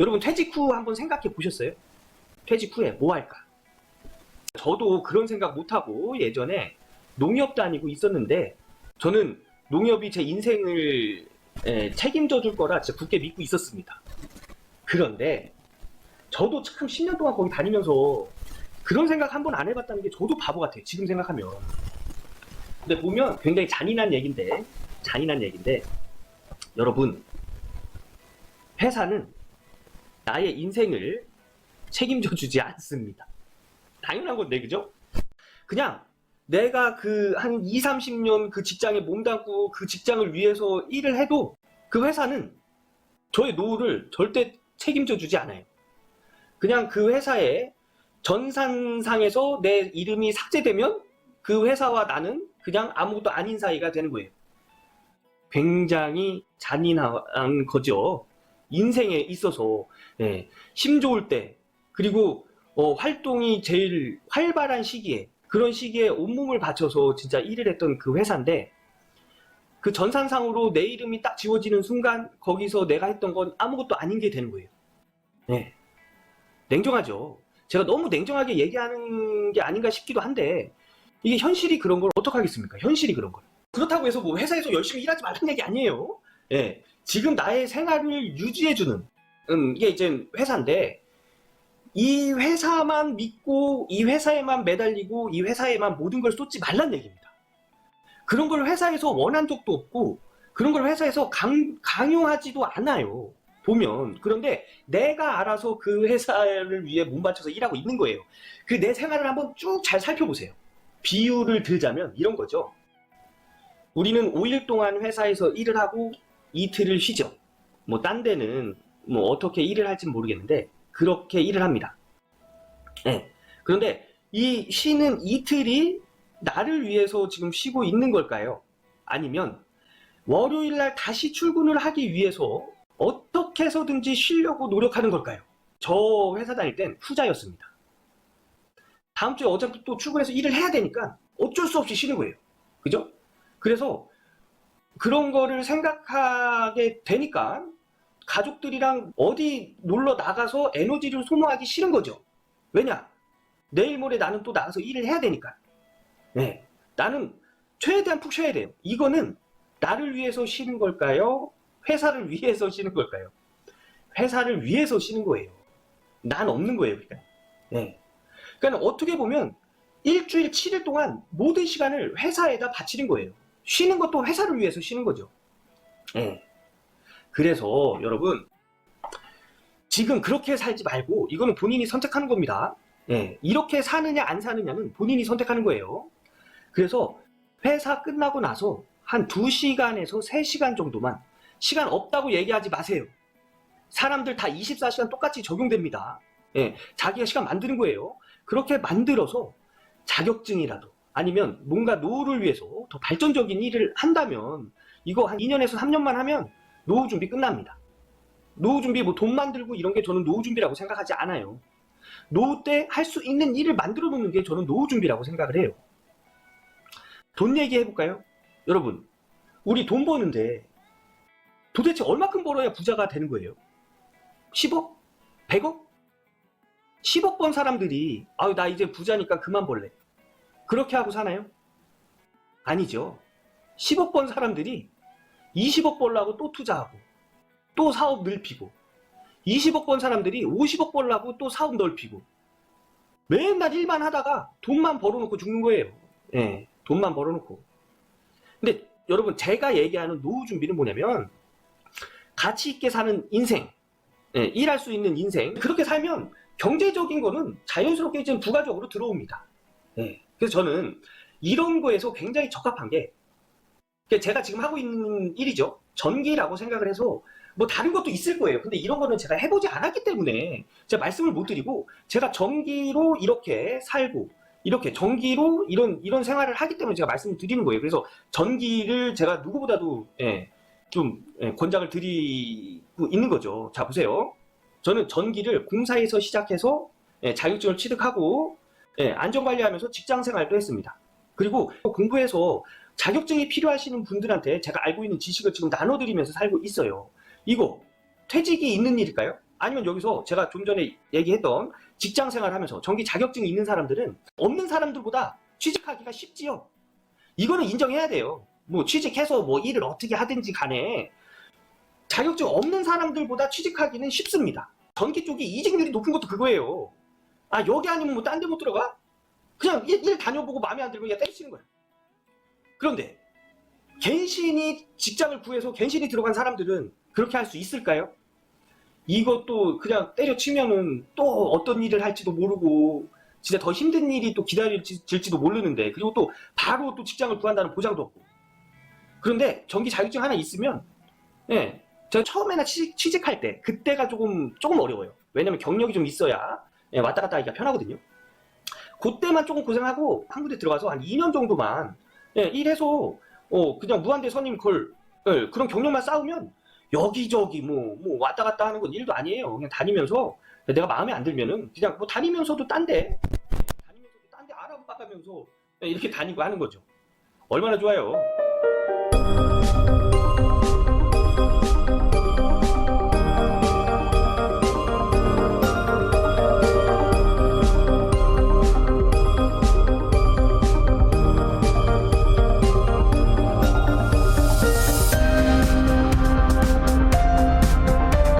여러분 퇴직 후 한번 생각해 보셨어요? 퇴직 후에 뭐 할까? 저도 그런 생각 못하고 예전에 농협 다니고 있었는데 저는 농협이 제 인생을 책임져 줄 거라 진짜 굳게 믿고 있었습니다. 그런데 저도 참 10년 동안 거기 다니면서 그런 생각 한 번 안 해봤다는 게 저도 바보 같아요. 지금 생각하면. 근데 보면 굉장히 잔인한 얘기인데 여러분, 회사는 나의 인생을 책임져 주지 않습니다. 당연한 건데, 그죠? 그냥 내가 그 한 2, 30년 그 직장에 몸담고 그 직장을 위해서 일을 해도 그 회사는 저의 노후를 절대 책임져 주지 않아요. 그냥 그 회사의 전산상에서 내 이름이 삭제되면 그 회사와 나는 그냥 아무것도 아닌 사이가 되는 거예요. 굉장히 잔인한 거죠. 인생에 있어서 힘 좋을 때 그리고 활동이 제일 활발한 시기에 그런 시기에 온몸을 바쳐서 진짜 일을 했던 그 회사인데 그 전산상으로 내 이름이 딱 지워지는 순간 거기서 내가 했던 건 아무것도 아닌 게 되는 거예요. 네. 냉정하죠. 제가 너무 냉정하게 얘기하는 게 아닌가 싶기도 한데 이게 현실이 그런 걸 어떡하겠습니까? 현실이 그런 걸. 그렇다고 해서 뭐 회사에서 열심히 일하지 말라는 얘기 아니에요. 예. 지금 나의 생활을 유지해주는 이게 이제 회사인데 이 회사만 믿고 이 회사에만 매달리고 이 회사에만 모든 걸 쏟지 말란 얘기입니다. 그런 걸 회사에서 원한 적도 없고 그런 걸 회사에서 강요하지도 않아요. 보면. 그런데 내가 알아서 그 회사를 위해 몸 바쳐서 일하고 있는 거예요. 그 내 생활을 한번 쭉 잘 살펴보세요. 비유를 들자면 이런 거죠. 우리는 5일 동안 회사에서 일을 하고 이틀을 쉬죠. 뭐 딴 데는 뭐 어떻게 일을 할지는 모르겠는데 그렇게 일을 합니다. 네. 그런데 이 쉬는 이틀이 나를 위해서 지금 쉬고 있는 걸까요? 아니면 월요일 날 다시 출근을 하기 위해서 어떻게 해서든지 쉬려고 노력하는 걸까요? 저 회사 다닐 땐 후자였습니다. 다음 주에 어차피 또 출근해서 일을 해야 되니까 어쩔 수 없이 쉬는 거예요. 그죠? 그래서 그런 거를 생각하게 되니까 가족들이랑 어디 놀러 나가서 에너지를 소모하기 싫은 거죠. 왜냐? 내일 모레 나는 또 나가서 일을 해야 되니까. 네. 나는 최대한 푹 쉬어야 돼요. 이거는 나를 위해서 쉬는 걸까요? 회사를 위해서 쉬는 걸까요? 회사를 위해서 쉬는 거예요. 난 없는 거예요. 그러니까. 네. 그러니까 어떻게 보면 일주일 7일 동안 모든 시간을 회사에다 바치는 거예요. 쉬는 것도 회사를 위해서 쉬는 거죠. 네. 그래서 여러분 지금 그렇게 살지 말고 이거는 본인이 선택하는 겁니다. 네. 이렇게 사느냐 안 사느냐는 본인이 선택하는 거예요. 그래서 회사 끝나고 나서 한 2시간에서 3시간 정도만 시간 없다고 얘기하지 마세요. 사람들 다 24시간 똑같이 적용됩니다. 예, 자기가 시간 만드는 거예요. 그렇게 만들어서 자격증이라도 아니면 뭔가 노후를 위해서 더 발전적인 일을 한다면 이거 한 2년에서 3년만 하면 노후 준비 끝납니다. 노후 준비 뭐 돈 만들고 이런 게 저는 노후 준비라고 생각하지 않아요. 노후 때 할 수 있는 일을 만들어 놓는 게 저는 노후 준비라고 생각을 해요. 돈 얘기해 볼까요? 여러분, 우리 돈 버는데 도대체 얼마큼 벌어야 부자가 되는 거예요? 10억? 100억? 10억 번 사람들이 아유 나 이제 부자니까 그만 벌래. 그렇게 하고 사나요? 아니죠. 10억 번 사람들이 20억 벌라고 또 투자하고 또 사업 넓히고 20억 번 사람들이 50억 벌라고 또 사업 넓히고 맨날 일만 하다가 돈만 벌어놓고 죽는 거예요. 예, 돈만 벌어놓고. 근데 여러분 제가 얘기하는 노후 준비는 뭐냐면 가치 있게 사는 인생, 일할 수 있는 인생. 그렇게 살면 경제적인 거는 자연스럽게 이제 부가적으로 들어옵니다. 그래서 저는 이런 거에서 굉장히 적합한 게 제가 지금 하고 있는 일이죠. 전기라고 생각을 해서 뭐 다른 것도 있을 거예요. 근데 이런 거는 제가 해보지 않았기 때문에 제가 말씀을 못 드리고 제가 전기로 이렇게 살고 이렇게 전기로 이런 생활을 하기 때문에 제가 말씀을 드리는 거예요. 그래서 전기를 제가 누구보다도 좀 권장을 드리고 있는 거죠. 자 보세요. 저는 전기를 공사에서 시작해서 자격증을 취득하고 안전관리하면서 직장생활도 했습니다. 그리고 공부해서 자격증이 필요하시는 분들한테 제가 알고 있는 지식을 지금 나눠드리면서 살고 있어요. 이거 퇴직이 있는 일일까요? 아니면 여기서 제가 좀 전에 얘기했던 직장 생활하면서 정기 자격증이 있는 사람들은 없는 사람들보다 취직하기가 쉽지요. 이거는 인정해야 돼요. 뭐 취직해서 뭐 일을 어떻게 하든지 간에 자격증 없는 사람들보다 취직하기는 쉽습니다. 전기 쪽이 이직률이 높은 것도 그거예요. 아, 여기 아니면 뭐 딴 데 못 들어가? 그냥 일 다녀보고 마음에 안 들면 그냥 때리치는 거야. 그런데 갱신이 직장을 구해서 갱신이 들어간 사람들은 그렇게 할 수 있을까요? 이것도 그냥 때려치면은 또 어떤 일을 할지도 모르고 진짜 더 힘든 일이 또 기다릴지도 모르는데, 그리고 또 바로 또 직장을 구한다는 보장도 없고. 그런데 전기 자격증 하나 있으면, 예, 제가 처음에나 취직할 때 그때가 조금 어려워요. 왜냐면 경력이 좀 있어야, 예, 왔다 갔다 하기가 편하거든요. 그때만 조금 고생하고 한 군데 들어가서 한 2년 정도만, 예, 일해서 그냥 무한대 선임 그런 경력만 쌓으면 여기저기 뭐 왔다 갔다 하는 건 일도 아니에요. 그냥 다니면서 내가 마음에 안 들면은 그냥 뭐 다니면서도 딴 데 알아봐가면서 이렇게 다니고 하는 거죠. 얼마나 좋아요.